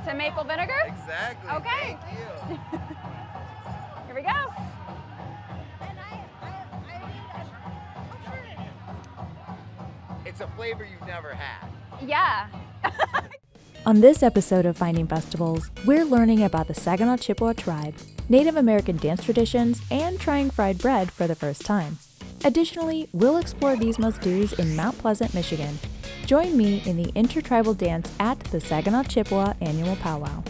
to maple vinegar? Exactly. Okay. Thank you. Here we go. It's a flavor you've never had. Yeah. On this episode of Finding Festivals, we're learning about the Saginaw Chippewa Tribe, Native American dance traditions, and trying fried bread for the first time. Additionally, we'll explore these must-dos in Mount Pleasant, Michigan. Join me in the Intertribal dance at the Saginaw Chippewa Annual Pow Wow.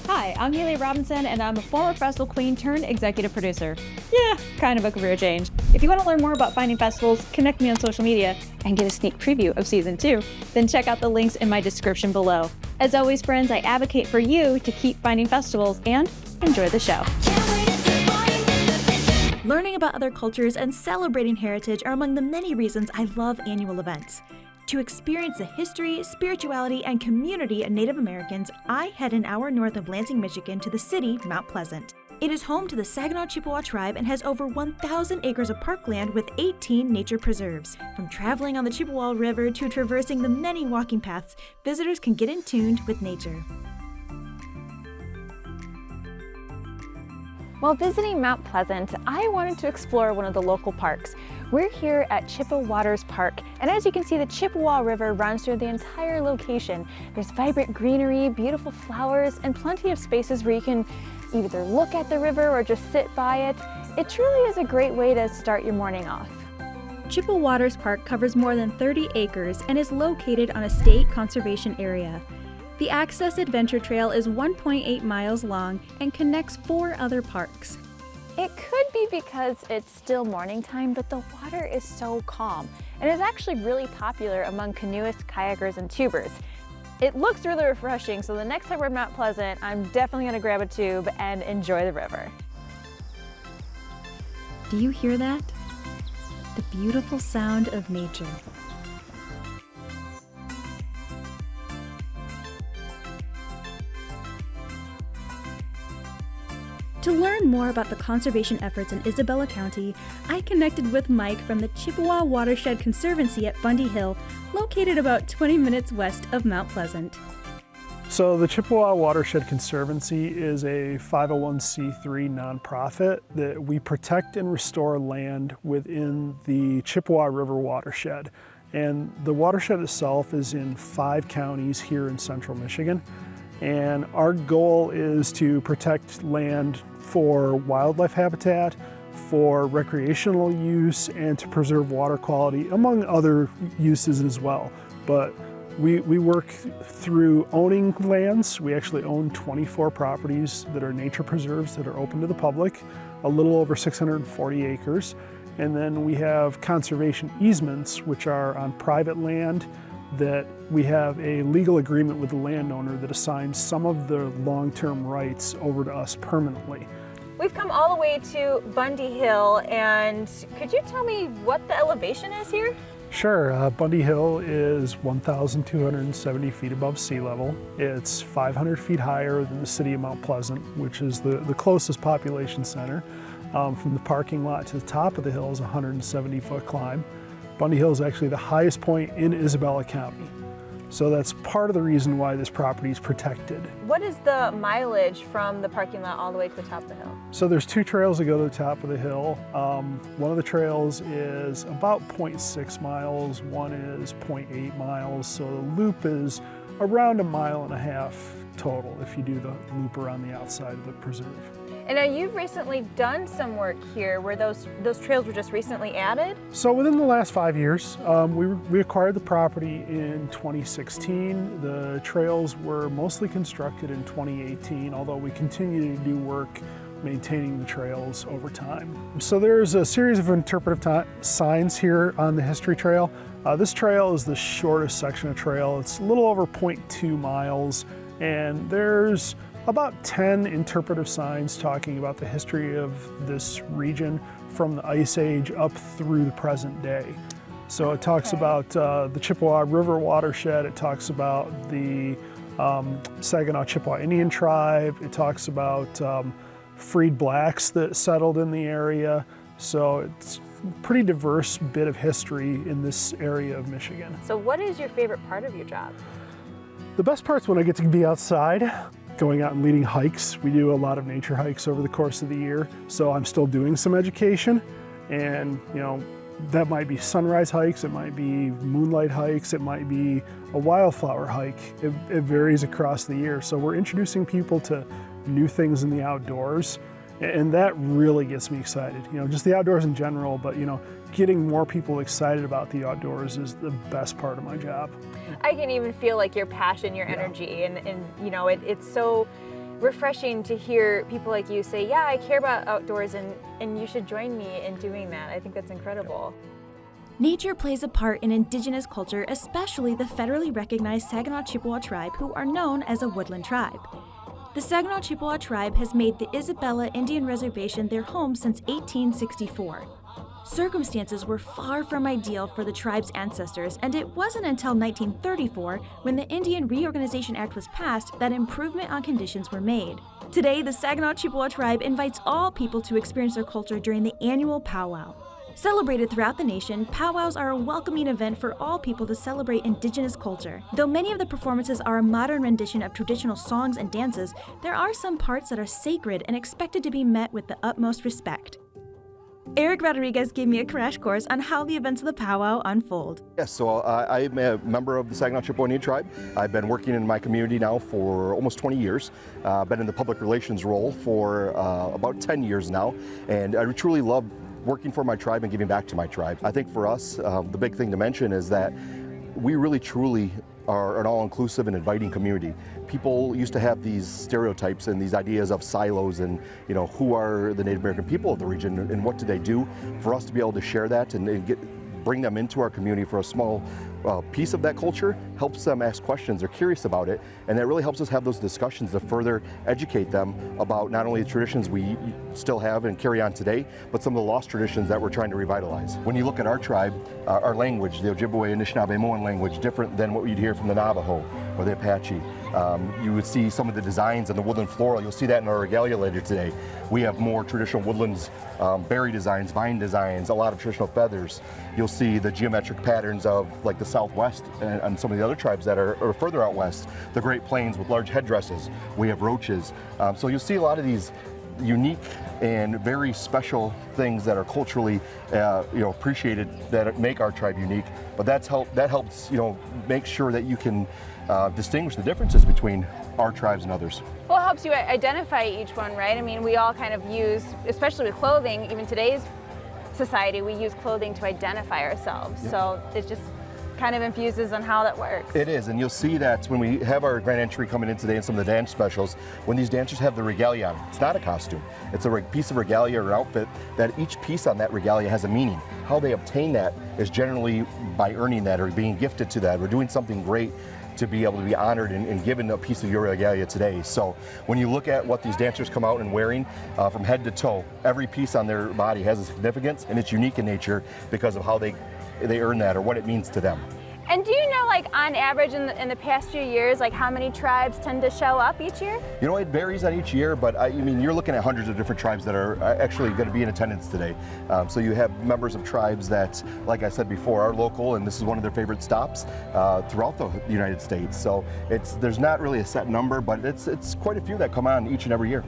Hi, I'm Haylie Robinson, and I'm a former festival queen turned executive producer. Yeah, kind of a career change. If you want to learn more about Finding Festivals, connect me on social media, and get a sneak preview of Season 2, then check out the links in my description below. As always, friends, I advocate for you to keep finding festivals and enjoy the show. Learning about other cultures and celebrating heritage are among the many reasons I love annual events. To experience the history, spirituality, and community of Native Americans, I head an hour north of Lansing, Michigan to the city, Mount Pleasant. It is home to the Saginaw Chippewa Tribe and has over 1,000 acres of parkland with 18 nature preserves. From traveling on the Chippewa River to traversing the many walking paths, visitors can get in tune with nature. While visiting Mount Pleasant, I wanted to explore one of the local parks. We're here at Chippewa Waters Park, and as you can see, the Chippewa River runs through the entire location. There's vibrant greenery, beautiful flowers, and plenty of spaces where you can either look at the river or just sit by it. It truly is a great way to start your morning off. Chippewa Waters Park covers more than 30 acres and is located on a state conservation area. The Access Adventure Trail is 1.8 miles long and connects 4 other parks. It could be because it's still morning time, but the water is so calm and is actually really popular among canoeists, kayakers, and tubers. It looks really refreshing, so the next time we're at Mount Pleasant, I'm definitely going to grab a tube and enjoy the river. Do you hear that? The beautiful sound of nature. To learn more about the conservation efforts in Isabella County, I connected with Mike from the Chippewa Watershed Conservancy at Bundy Hill, located about 20 minutes west of Mount Pleasant. So the Chippewa Watershed Conservancy is a 501c3 nonprofit that we protect and restore land within the Chippewa River watershed. And the watershed itself is in 5 counties here in central Michigan. And our goal is to protect land for wildlife habitat, for recreational use, and to preserve water quality, among other uses as well. But we work through owning lands. We actually own 24 properties that are nature preserves that are open to the public, a little over 640 acres. And then we have conservation easements, which are on private land that we have a legal agreement with the landowner that assigns some of the long-term rights over to us permanently. We've come all the way to Bundy Hill, and could you tell me what the elevation is here? Sure. Bundy Hill is 1,270 feet above sea level. It's 500 feet higher than the city of Mount Pleasant, which is the closest population center. From the parking lot to the top of the hill is a 170-foot climb. Bundy Hill is actually the highest point in Isabella County. So that's part of the reason why this property is protected. What is the mileage from the parking lot all the way to the top of the hill? So there's 2 trails that go to the top of the hill. One of the trails is about 0.6 miles, one is 0.8 miles. So the loop is around 1.5 miles total if you do the loop around the outside of the preserve. And now you've recently done some work here where those trails were just recently added? So within the last 5 years, we acquired the property in 2016. The trails were mostly constructed in 2018, although we continue to do work maintaining the trails over time. So there's a series of interpretive signs here on the history trail. This trail is the shortest section of trail. It's a little over 0.2 miles, and there's about 10 interpretive signs talking about the history of this region from the Ice Age up through the present day. So it talks about the Chippewa River watershed, it talks about the Saginaw Chippewa Indian tribe, it talks about freed blacks that settled in the area. So it's a pretty diverse bit of history in this area of Michigan. So what is your favorite part of your job? The best part's when I get to be outside, going out and leading hikes. We do a lot of nature hikes over the course of the year, so I'm still doing some education, and that might be sunrise hikes, it might be moonlight hikes, it might be a wildflower hike. It varies across the year. So we're introducing people to new things in the outdoors, and that really gets me excited. Just the outdoors in general, but getting more people excited about the outdoors is the best part of my job. I can even feel like your passion, your energy, and it's so refreshing to hear people like you say, yeah, I care about outdoors and you should join me in doing that. I think that's incredible. Nature plays a part in Indigenous culture, especially the federally recognized Saginaw Chippewa Tribe, who are known as a woodland tribe. The Saginaw Chippewa Tribe has made the Isabella Indian Reservation their home since 1864. Circumstances were far from ideal for the tribe's ancestors, and it wasn't until 1934, when the Indian Reorganization Act was passed, that improvement on conditions were made. Today, the Saginaw Chippewa Tribe invites all people to experience their culture during the annual Pow Wow. Celebrated throughout the nation, Pow Wows are a welcoming event for all people to celebrate Indigenous culture. Though many of the performances are a modern rendition of traditional songs and dances, there are some parts that are sacred and expected to be met with the utmost respect. Eric Rodriguez gave me a crash course on how the events of the Pow Wow unfold. Yes, so I'm a member of the Saginaw Chippewa Indian Tribe. I've been working in my community now for almost 20 years. Been in the public relations role for about 10 years now, and I truly love working for my tribe and giving back to my tribe. I think for us, the big thing to mention is that we really truly are an all-inclusive and inviting community. People used to have these stereotypes and these ideas of silos and who are the Native American people of the region and what do they do. For us to be able to share that and bring them into our community for a small piece of that culture helps them ask questions. They're curious about it, and that really helps us have those discussions to further educate them about not only the traditions we still have and carry on today, but some of the lost traditions that we're trying to revitalize. When you look at our tribe, our language, the Ojibwe, Anishinaabe, language, different than what you'd hear from the Navajo or the Apache. You would see some of the designs in the woodland floral. You'll see that in our regalia later today. We have more traditional woodlands, berry designs, vine designs, a lot of traditional feathers. You'll see the geometric patterns of like the Southwest and some of the other tribes that are further out west. The Great Plains with large headdresses. We have roaches. So you'll see a lot of these unique and very special things that are culturally appreciated, that make our tribe unique. But that helps make sure that you can distinguish the differences between our tribes and others. Well, it helps you identify each one, right? I mean, we all kind of use, especially with clothing, even today's society, we use clothing to identify ourselves. Yeah. So it just kind of infuses on how that works. It is, and you'll see that when we have our grand entry coming in today and some of the dance specials, when these dancers have the regalia on, it's not a costume. It's a piece of regalia or outfit that each piece on that regalia has a meaning. How they obtain that is generally by earning that or being gifted to that or doing something great to be able to be honored and given a piece of your regalia today. So when you look at what these dancers come out and wearing from head to toe, every piece on their body has a significance, and it's unique in nature because of how they earn that or what it means to them. And do you know, like, on average in the past few years, like how many tribes tend to show up each year? It varies on each year, but I mean, you're looking at hundreds of different tribes that are actually going to be in attendance today. So you have members of tribes that, like I said before, are local, and this is one of their favorite stops throughout the United States. So there's not really a set number, but it's quite a few that come on each and every year.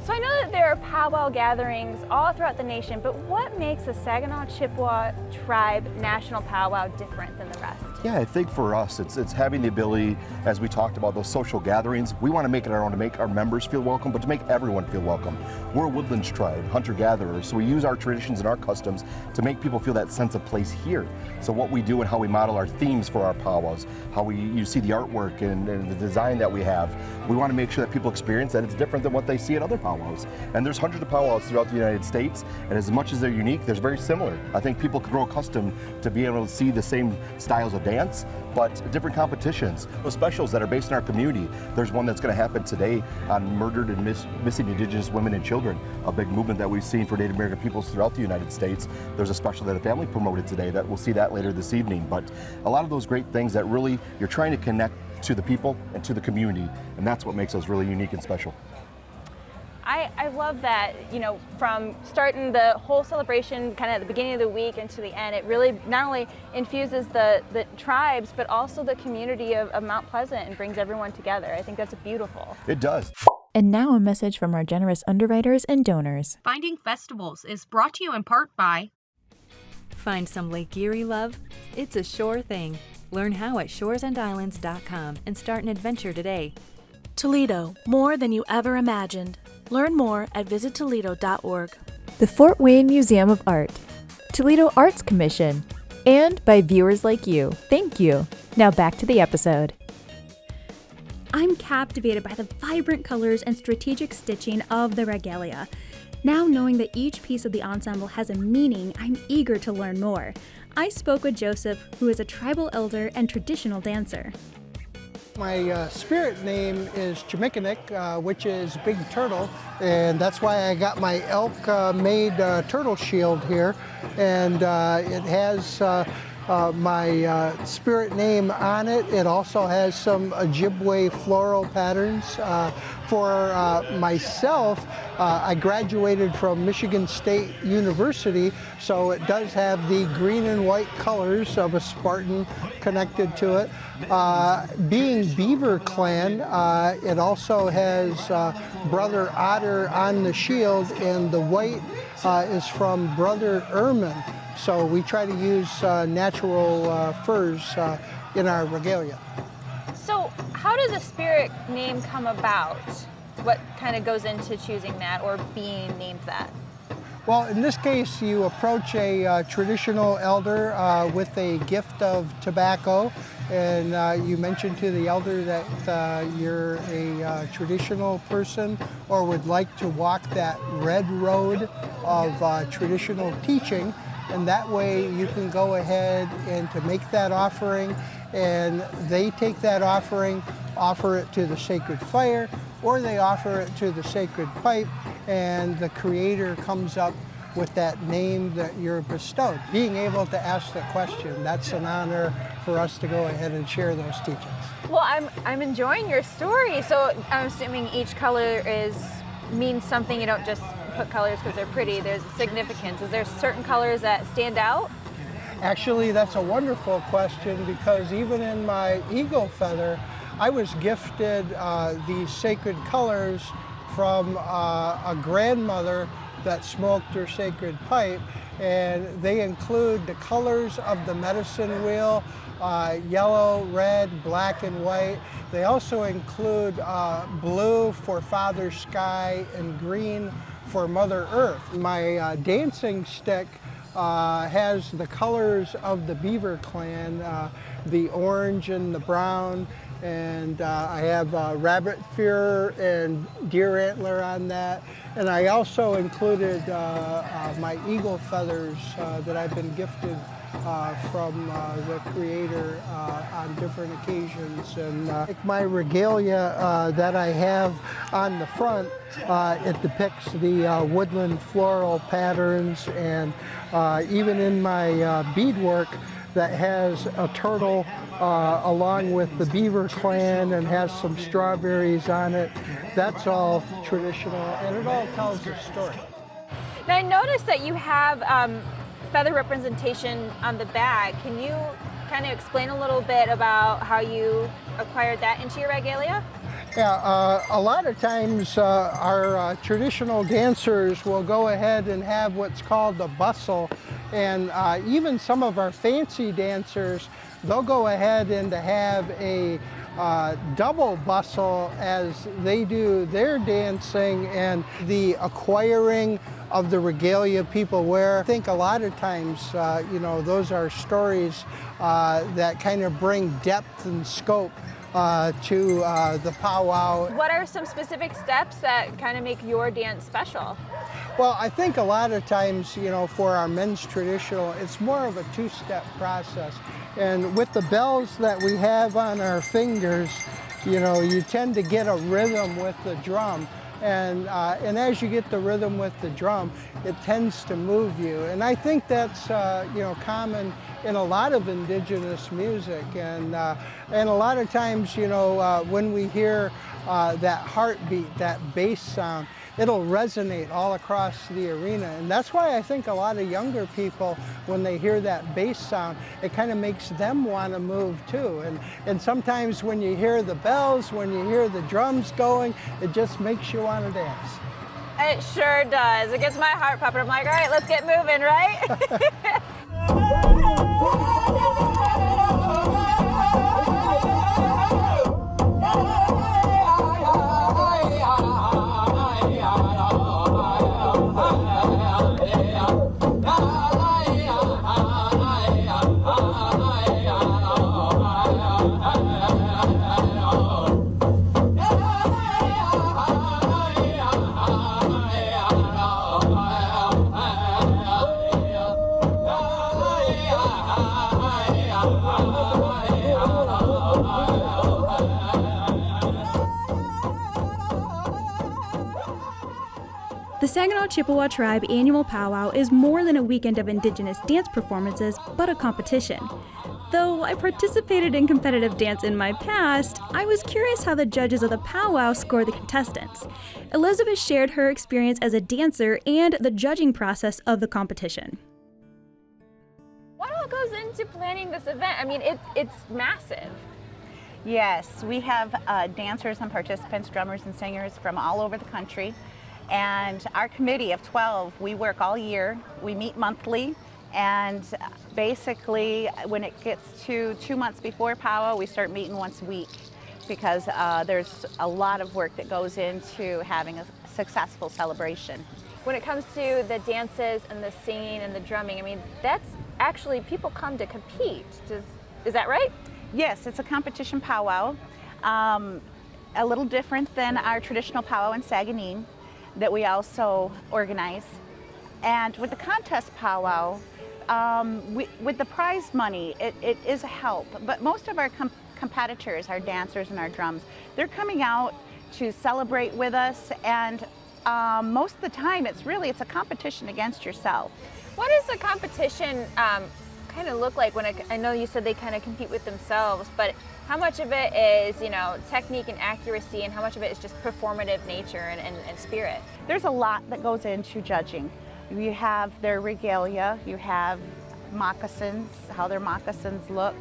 So I know that there are powwow gatherings all throughout the nation, but what makes the Saginaw Chippewa Tribe National Powwow different than the rest? Yeah, I think for us, it's having the ability, as we talked about, those social gatherings. We want to make it our own, to make our members feel welcome, but to make everyone feel welcome. We're a woodlands tribe, hunter-gatherers, so we use our traditions and our customs to make people feel that sense of place here. So what we do and how we model our themes for our powwows, how you see the artwork and the design that we have, we want to make sure that people experience that it's different than what they see at other powwows. And there's hundreds of powwows throughout the United States, and as much as they're unique, they're very similar. I think people can grow accustomed to being able to see the same styles of dance, but different competitions. Those specials that are based in our community. There's one that's going to happen today on murdered and missing Indigenous women and children, a big movement that we've seen for Native American peoples throughout the United States. There's a special that a family promoted today that we'll see that later this evening. But a lot of those great things that really you're trying to connect to the people and to the community, and that's what makes us really unique and special. I love that, you know, from starting the whole celebration kind of at the beginning of the week and to the end, it really not only infuses the tribes, but also the community of Mount Pleasant and brings everyone together. I think that's beautiful. It does. And now a message from our generous underwriters and donors. Finding Festivals is brought to you in part by Find some Lake Erie love? It's a sure thing. Learn how at shoresandislands.com and start an adventure today. Toledo, more than you ever imagined. Learn more at visittoledo.org. The Fort Wayne Museum of Art, Toledo Arts Commission, and by viewers like you. Thank you. Now back to the episode. I'm captivated by the vibrant colors and strategic stitching of the regalia. Now knowing that each piece of the ensemble has a meaning, I'm eager to learn more. I spoke with Joseph, who is a tribal elder and traditional dancer. My spirit name is Chimikanik, which is Big Turtle, and that's why I got my elk-made turtle shield here, and it has my spirit name on it. It also has some Ojibwe floral patterns. For myself, I graduated from Michigan State University, so it does have the green and white colors of a Spartan connected to it. Being Beaver Clan, it also has Brother Otter on the shield, and the white is from Brother Ermine. So we try to use natural furs in our regalia. So how does a spirit name come about? What kind of goes into choosing that or being named that? Well, in this case, you approach a traditional elder with a gift of tobacco, and you mention to the elder that you're a traditional person or would like to walk that red road of traditional teaching, and that way you can go ahead and to make that offering, and they take that offering, offer it to the sacred fire, or they offer it to the sacred pipe, and the Creator comes up with that name that you're bestowed. Being able to ask the question, that's an honor for us to go ahead and share those teachings. Well, I'm enjoying your story. So I'm assuming each color means something. You don't just put colors because they're pretty. There's significance. Is there certain colors that stand out? Actually, that's a wonderful question, because even in my eagle feather, I was gifted these sacred colors from a grandmother that smoked her sacred pipe, and they include the colors of the medicine wheel, yellow, red, black, and white. They also include blue for Father Sky and green for Mother Earth. My dancing stick has the colors of the Beaver Clan, the orange and the brown, and I have rabbit fur and deer antler on that. And I also included my eagle feathers that I've been gifted from the Creator on different occasions. And like my regalia that I have on the front, it depicts the woodland floral patterns, and even in my beadwork that has a turtle along with the Beaver Clan and has some strawberries on it. That's all traditional, and it all tells a story. Now I noticed that you have feather representation on the bag. Can you kind of explain a little bit about how you acquired that into your regalia? Yeah, a lot of times our traditional dancers will go ahead and have what's called a bustle, and even some of our fancy dancers, they'll go ahead and to have a double bustle as they do their dancing and the acquiring of the regalia people wear. I think a lot of times, you know, those are stories that kind of bring depth and scope to the Pow Wow. What are some specific steps that kind of make your dance special? Well, I think a lot of times, you know, for our men's traditional, it's more of a two-step process. And with the bells that we have on our fingers, you know, you tend to get a rhythm with the drum. And as you get the rhythm with the drum, it tends to move you. And I think that's, you know, common in a lot of indigenous music. And a lot of times, you know, when we hear that heartbeat, that bass sound, it'll resonate all across the arena. And that's why I think a lot of younger people, when they hear that bass sound, it kind of makes them want to move too. And sometimes when you hear the bells, when you hear the drums going, it just makes you want to dance. It sure does. It gets my heart pumping. I'm like, all right, let's get moving, right? The Saginaw Chippewa Tribe annual Pow Wow is more than a weekend of Indigenous dance performances, but a competition. Though I participated in competitive dance in my past, I was curious how the judges of the Pow Wow score the contestants. Elizabeth shared her experience as a dancer and the judging process of the competition. What all goes into planning this event? I mean, it's massive. Yes, we have dancers and participants, drummers and singers from all over the country. And our committee of 12, we work all year. We meet monthly. And basically, when it gets to 2 months before Pow Wow, we start meeting once a week because there's a lot of work that goes into having a successful celebration. When it comes to the dances and the singing and the drumming, I mean, that's actually, people come to compete. Is that right? Yes, it's a competition powwow. A little different than our traditional powwow in Saginaw that we also organize. And with the contest powwow, with the prize money, it is a help. But most of our competitors, our dancers and our drums, they're coming out to celebrate with us, and most of the time it's a competition against yourself. What does the competition kind of look like? When I know you said they kind of compete with themselves, but how much of it is, technique and accuracy, and how much of it is just performative nature and spirit? There's a lot that goes into judging. You have their regalia, you have moccasins, how their moccasins look,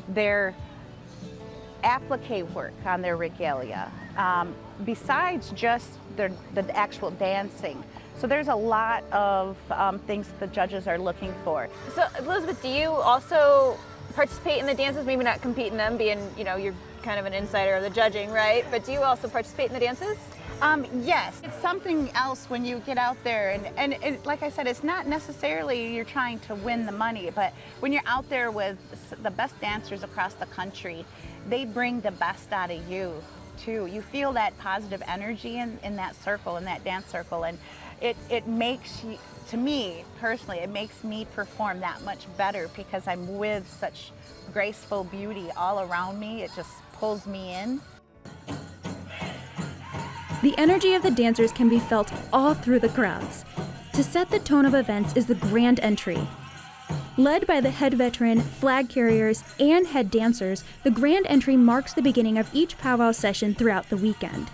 their applique work on their regalia, besides just the actual dancing. So there's a lot of things the judges are looking for. So Elizabeth, do you also participate in the dances? Maybe not compete in them, being, you're kind of an insider of the judging, right? But do you also participate in the dances? Yes, it's something else when you get out there, and like I said, it's not necessarily you're trying to win the money, but when you're out there with the best dancers across the country, they bring the best out of you too. You feel that positive energy in that circle, in that dance circle, and it makes you, to me personally, it makes me perform that much better because I'm with such graceful beauty all around me. It just pulls me in. The energy of the dancers can be felt all through the crowds. To set the tone of events is the grand entry. Led by the head veteran, flag carriers, and head dancers, the grand entry marks the beginning of each powwow session throughout the weekend.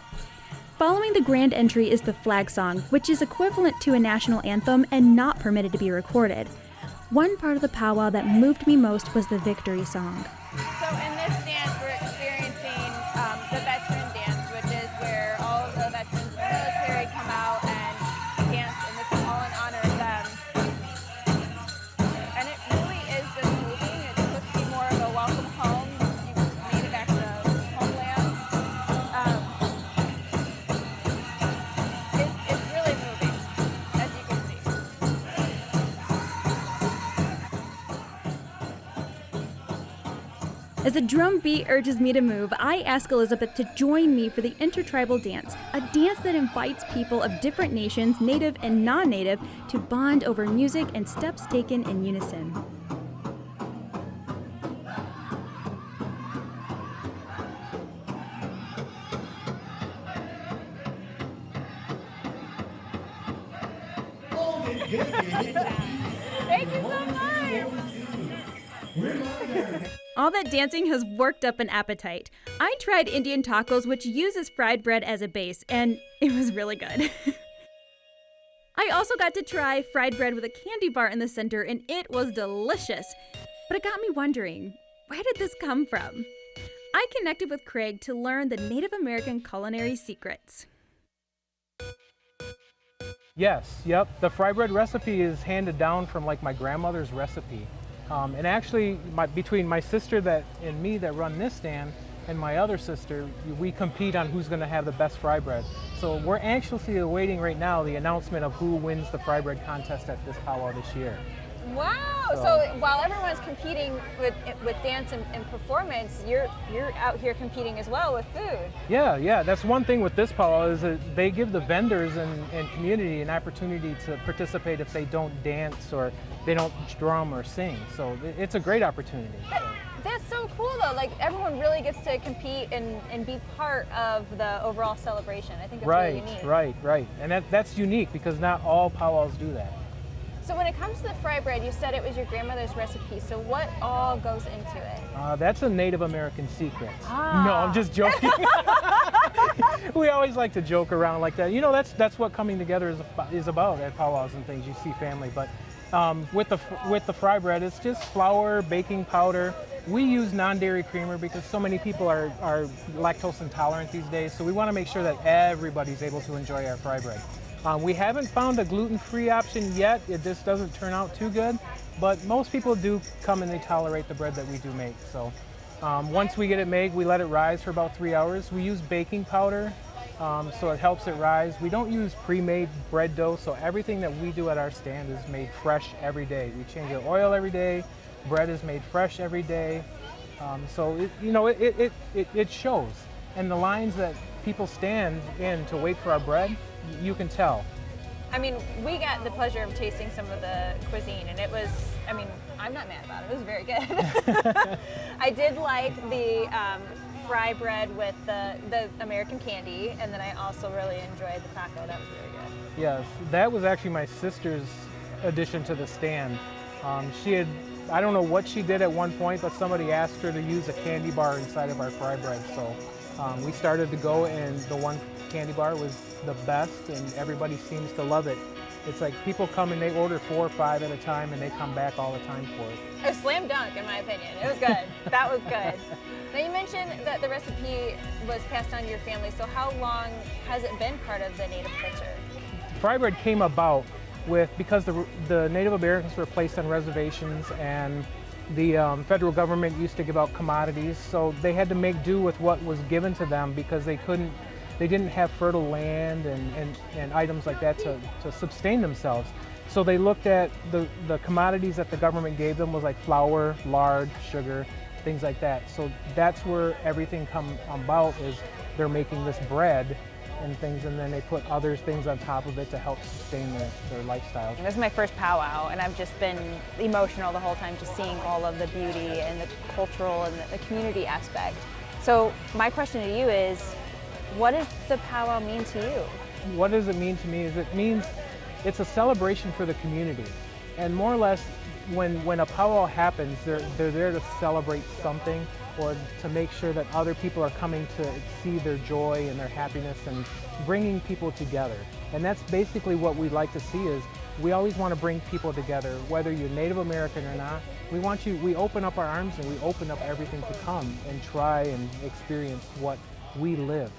Following the grand entry is the flag song, which is equivalent to a national anthem and not permitted to be recorded. One part of the powwow that moved me most was the victory song. So in this dance, we're experiencing the veteran dance, which is where all of the veterans of the military come out and dance, and this is all in honor of them. And it really is just moving. It's supposed to be more of a welcome home. You made it back to homeland. It's really moving, as you can see. As the drum beat urges me to move, I ask Elizabeth to join me for the Intertribal dance, a dance that invites people of different nations, native and non-native, to bond over music and steps taken in unison. Thank you so much. All that dancing has worked up an appetite. I tried Indian tacos, which uses fried bread as a base, and it was really good. I also got to try fried bread with a candy bar in the center, and it was delicious. But it got me wondering, where did this come from? I connected with Craig to learn the Native American culinary secrets. Yes, yep. The fry bread recipe is handed down from like my grandmother's recipe. And actually, between my sister and me that run this stand and my other sister, we compete on who's going to have the best fry bread. So we're anxiously awaiting right now the announcement of who wins the fry bread contest at this powwow this year. Wow! So while everyone's competing with dance and performance, you're out here competing as well with food. Yeah. That's one thing with this powwow is that they give the vendors and community an opportunity to participate if they don't dance or they don't drum or sing. So it's a great opportunity. That's so cool though. Like everyone really gets to compete and be part of the overall celebration. I think that's really unique. Right. And that's unique because not all powwows do that. So when it comes to the fry bread, you said it was your grandmother's recipe. So what all goes into it? That's a Native American secret. No, I'm just joking. We always like to joke around like that. You know, that's what coming together is about at powwows and things. You see family, but with the fry bread, it's just flour, baking powder. We use non-dairy creamer because so many people are lactose intolerant these days. So we want to make sure that everybody's able to enjoy our fry bread. We haven't found a gluten-free option yet. It just doesn't turn out too good, but most people do come and they tolerate the bread that we do make. So once we get it made, we let it rise for about 3 hours. We use baking powder, so it helps it rise. We don't use pre-made bread dough, so everything that we do at our stand is made fresh every day. We change our oil every day. Bread is made fresh every day. So it shows. And the lines that people stand in to wait for our bread, you can tell. I mean, we got the pleasure of tasting some of the cuisine, and it was, I mean, I'm not mad about it. It was very good. I did like the fry bread with the American candy, and then I also really enjoyed the taco. That was really good. Yes, that was actually my sister's addition to the stand. I don't know what she did at one point, but somebody asked her to use a candy bar inside of our fry bread. So we started to go, and the one candy bar was the best, and everybody seems to love it. It's like people come and they order 4 or 5 at a time, and they come back all the time for it. A slam dunk, in my opinion. It was good. That was good. Now you mentioned that the recipe was passed on to your family. So how long has it been part of the Native culture? Fry bread came about because the Native Americans were placed on reservations, and the federal government used to give out commodities, so they had to make do with what was given to them because they didn't have fertile land and items like that to sustain themselves. So they looked at the commodities that the government gave them was like flour, lard, sugar, things like that. So that's where everything come about, is they're making this bread and things, and then they put other things on top of it to help sustain their lifestyle. This is my first powwow, and I've just been emotional the whole time, just seeing all of the beauty and the cultural and the community aspect. So my question to you is, what does the powwow mean to you? What does it mean to me is it means it's a celebration for the community. And more or less, when a powwow happens, they're there to celebrate something, or to make sure that other people are coming to see their joy and their happiness and bringing people together. And that's basically what we like to see, is we always want to bring people together, whether you're Native American or not. We open up our arms and we open up everything to come and try and experience what we live.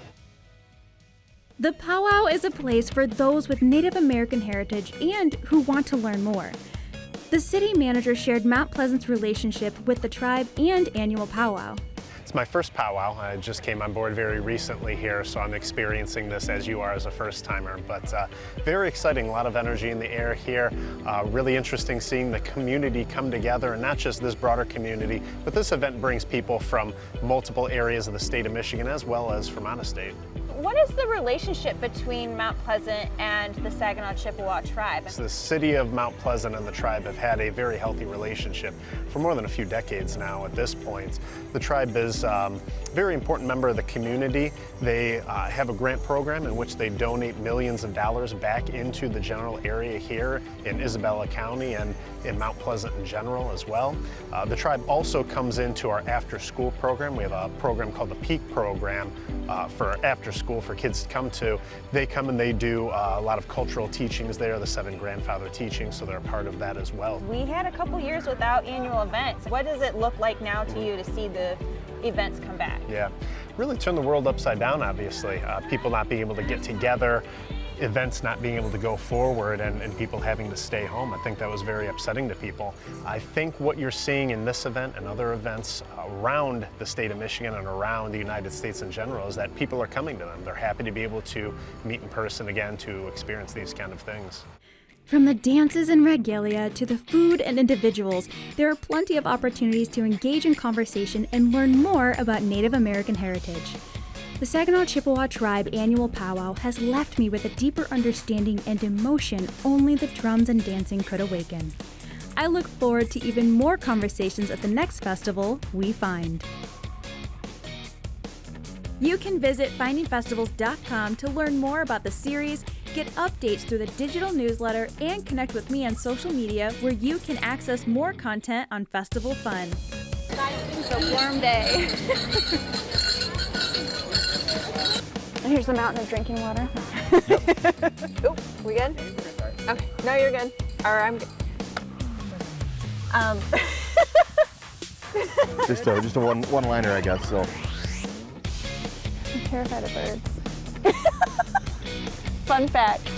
The powwow is a place for those with Native American heritage and who want to learn more. The city manager shared Mount Pleasant's relationship with the tribe and annual powwow. It's my first powwow. I just came on board very recently here, so I'm experiencing this as you are as a first-timer. But very exciting, a lot of energy in the air here. Really interesting seeing the community come together, and not just this broader community, but this event brings people from multiple areas of the state of Michigan as well as from out of state. what is the relationship between Mount Pleasant and the Saginaw Chippewa Tribe? The city of Mount Pleasant and the tribe have had a very healthy relationship for more than a few decades now at this point. The tribe is a very important member of the community. They have a grant program in which they donate millions of dollars back into the general area here in Isabella County and in Mount Pleasant in general as well. The tribe also comes into our after-school program. We have a program called the Peak Program for after school for kids to come to. They come and they do a lot of cultural teachings there, the 7 grandfather teachings, so they're a part of that as well. We had a couple years without annual events. What does it look like now to you to see the events come back? Yeah, really turned the world upside down, obviously. People not being able to get together, events not being able to go forward, and people having to stay home. I think that was very upsetting to people. I think what you're seeing in this event and other events around the state of Michigan and around the United States in general is that people are coming to them. They're happy to be able to meet in person again to experience these kind of things. From the dances and regalia to the food and individuals, there are plenty of opportunities to engage in conversation and learn more about Native American heritage. The Saginaw Chippewa Tribe annual powwow has left me with a deeper understanding and emotion only the drums and dancing could awaken. I look forward to even more conversations at the next festival we find. You can visit findingfestivals.com to learn more about the series, get updates through the digital newsletter, and connect with me on social media where you can access more content on festival fun. It's a warm day. And here's the mountain of drinking water. Oh, we good? Okay, no, you're good. Or I'm good. Just a one-liner, I guess. So. I'm terrified of birds. Fun fact,